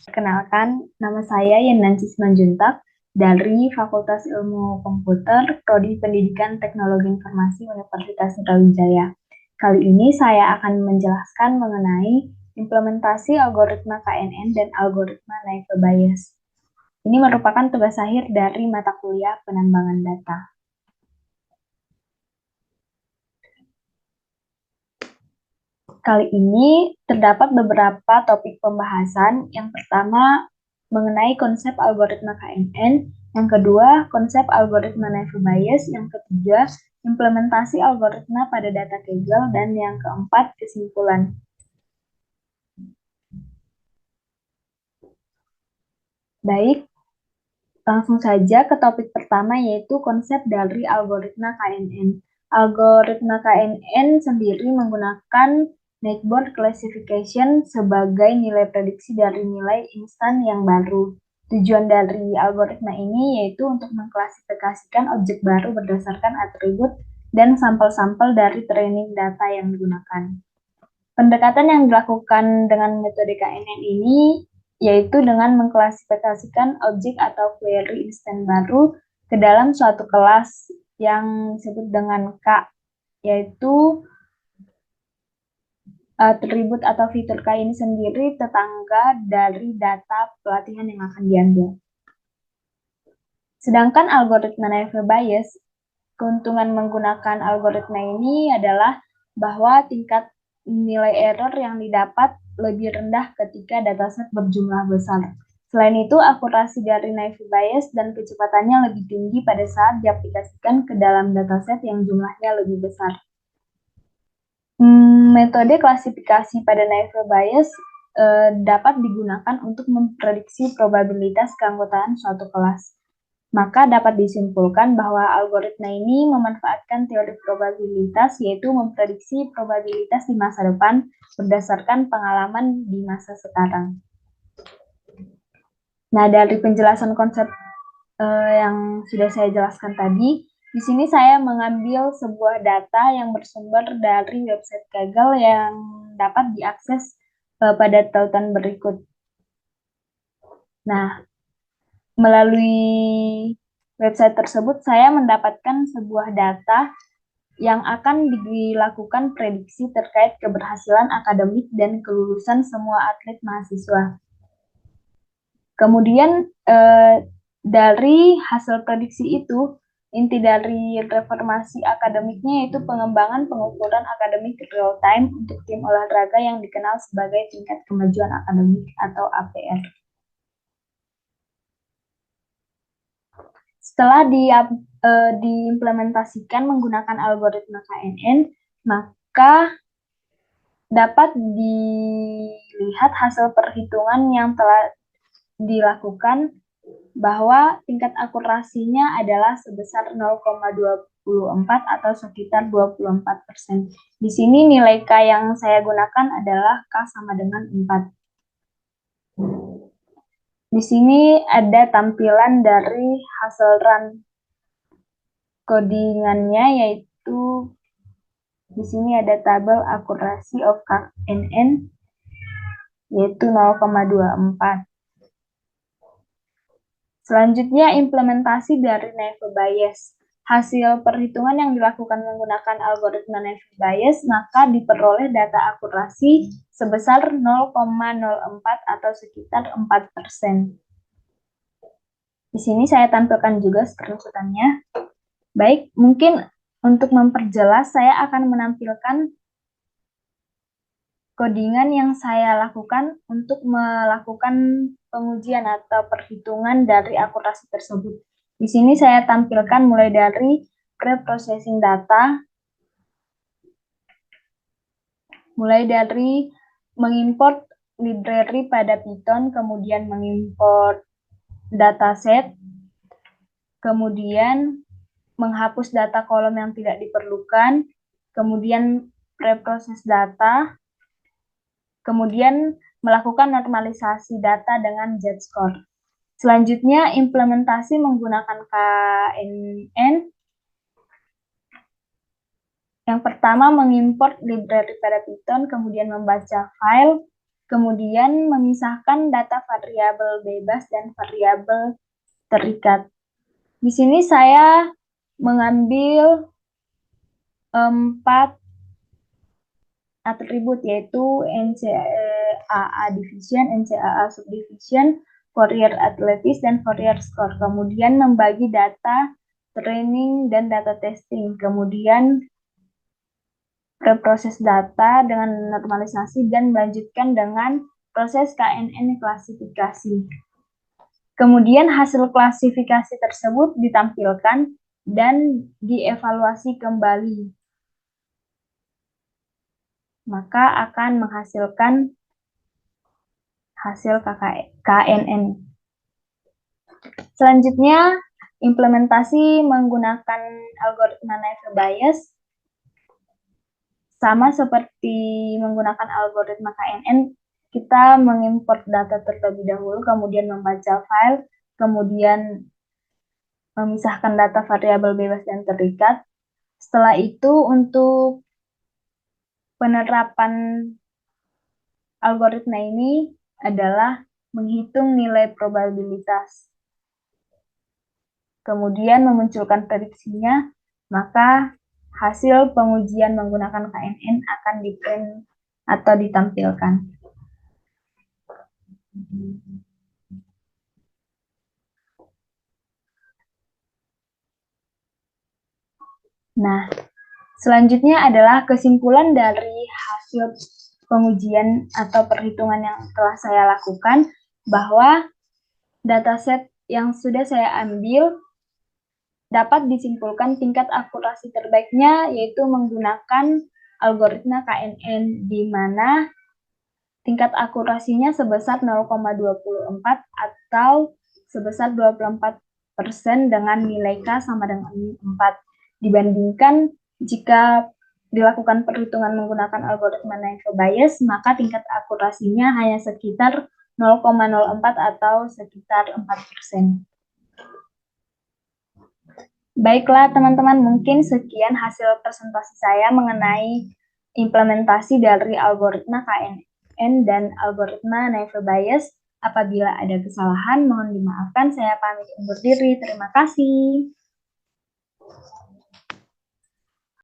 Perkenalkan, nama saya Yenanci Simanjuntak dari Fakultas Ilmu Komputer, Prodi Pendidikan Teknologi Informasi Universitas Brawijaya. Kali ini saya akan menjelaskan mengenai implementasi algoritma KNN dan algoritma Naive Bayes. Ini merupakan tugas akhir dari mata kuliah penambangan data. Kali ini terdapat beberapa topik pembahasan. Yang pertama, mengenai konsep algoritma KNN. Yang kedua, konsep algoritma Naive Bayes. Yang ketiga, implementasi algoritma pada data Kaggle. Dan yang keempat, kesimpulan. Baik, langsung saja ke topik pertama, yaitu konsep dari algoritma KNN. Algoritma KNN sendiri menggunakan Network Classification sebagai nilai prediksi dari nilai instan yang baru. Tujuan dari algoritma ini yaitu untuk mengklasifikasikan objek baru berdasarkan atribut dan sampel-sampel dari training data yang digunakan. Pendekatan yang dilakukan dengan metode KNN ini yaitu dengan mengklasifikasikan objek atau query instan baru ke dalam suatu kelas yang disebut dengan K, yaitu atribut atau fitur K ini sendiri tetangga dari data pelatihan yang akan diambil. Sedangkan algoritma Naive Bayes, keuntungan menggunakan algoritma ini adalah bahwa tingkat nilai error yang didapat lebih rendah ketika dataset berjumlah besar. Selain itu, akurasi dari Naive Bayes dan kecepatannya lebih tinggi pada saat diaplikasikan ke dalam dataset yang jumlahnya lebih besar. Metode klasifikasi pada Naive Bayes dapat digunakan untuk memprediksi probabilitas keanggotaan suatu kelas. Maka dapat disimpulkan bahwa algoritma ini memanfaatkan teori probabilitas, yaitu memprediksi probabilitas di masa depan berdasarkan pengalaman di masa sekarang. Nah, dari penjelasan konsep yang sudah saya jelaskan tadi, di sini saya mengambil sebuah data yang bersumber dari website Kaggle yang dapat diakses pada tautan berikut. Nah, melalui website tersebut saya mendapatkan sebuah data yang akan dilakukan prediksi terkait keberhasilan akademik dan kelulusan semua atlet mahasiswa. Kemudian dari hasil prediksi itu, inti dari reformasi akademiknya yaitu pengembangan pengukuran akademik real time untuk tim olahraga yang dikenal sebagai tingkat kemajuan akademik atau APR. Setelah diimplementasikan menggunakan algoritma KNN, maka dapat dilihat hasil perhitungan yang telah dilakukan bahwa tingkat akurasinya adalah sebesar 0,24 atau sekitar 24%. Di sini nilai K yang saya gunakan adalah K sama dengan 4. Di sini ada tampilan dari hasil run codingannya, yaitu di sini ada tabel akurasi of KNN yaitu 0,24. Selanjutnya, implementasi dari Naive Bayes. Hasil perhitungan yang dilakukan menggunakan algoritma Naive Bayes, maka diperoleh data akurasi sebesar 0,04 atau sekitar 4%. Di sini saya tampilkan juga screenshotannya. Baik, mungkin untuk memperjelas, saya akan menampilkan codingan yang saya lakukan untuk melakukan pengujian atau perhitungan dari akurasi tersebut. Di sini saya tampilkan mulai dari pre-processing data, mulai dari mengimport library pada Python, kemudian mengimport dataset, kemudian menghapus data kolom yang tidak diperlukan, kemudian pre-proses data, kemudian melakukan normalisasi data dengan Z-score. Selanjutnya, implementasi menggunakan KNN. Yang pertama, mengimport library pada Python, kemudian membaca file, Kemudian memisahkan data variabel bebas dan variabel terikat. Di sini saya mengambil 4 atribut, yaitu NCAA division, NCAA subdivision, Fourier atlatis, dan Fourier score. Kemudian membagi data training dan data testing. Kemudian preproses data dengan normalisasi dan melanjutkan dengan proses KNN klasifikasi. Kemudian hasil klasifikasi tersebut ditampilkan dan dievaluasi kembali. Maka akan menghasilkan hasil KNN. Selanjutnya, implementasi menggunakan algoritma Navier Bayes. Sama seperti menggunakan algoritma KNN, kita mengimport data terlebih dahulu, kemudian membaca file, kemudian memisahkan data variabel bebas dan terikat. Setelah itu, untuk penerapan algoritma ini adalah menghitung nilai probabilitas. Kemudian memunculkan prediksinya, maka hasil pengujian menggunakan KNN akan di-print atau ditampilkan. Nah, selanjutnya adalah kesimpulan dari hasil pengujian atau perhitungan yang telah saya lakukan, bahwa dataset yang sudah saya ambil dapat disimpulkan tingkat akurasi terbaiknya yaitu menggunakan algoritma KNN, di mana tingkat akurasinya sebesar 0,24 atau sebesar 24% dengan nilai K sama dengan 4. Dibandingkan jika dilakukan perhitungan menggunakan algoritma Navier Bayes, maka tingkat akurasinya hanya sekitar 0,04 atau sekitar 4%. Baiklah teman-teman, mungkin sekian hasil presentasi saya mengenai implementasi dari algoritma KNN dan algoritma Navier Bayes. Apabila ada kesalahan, mohon dimaafkan. Saya pamit undur diri. Terima kasih.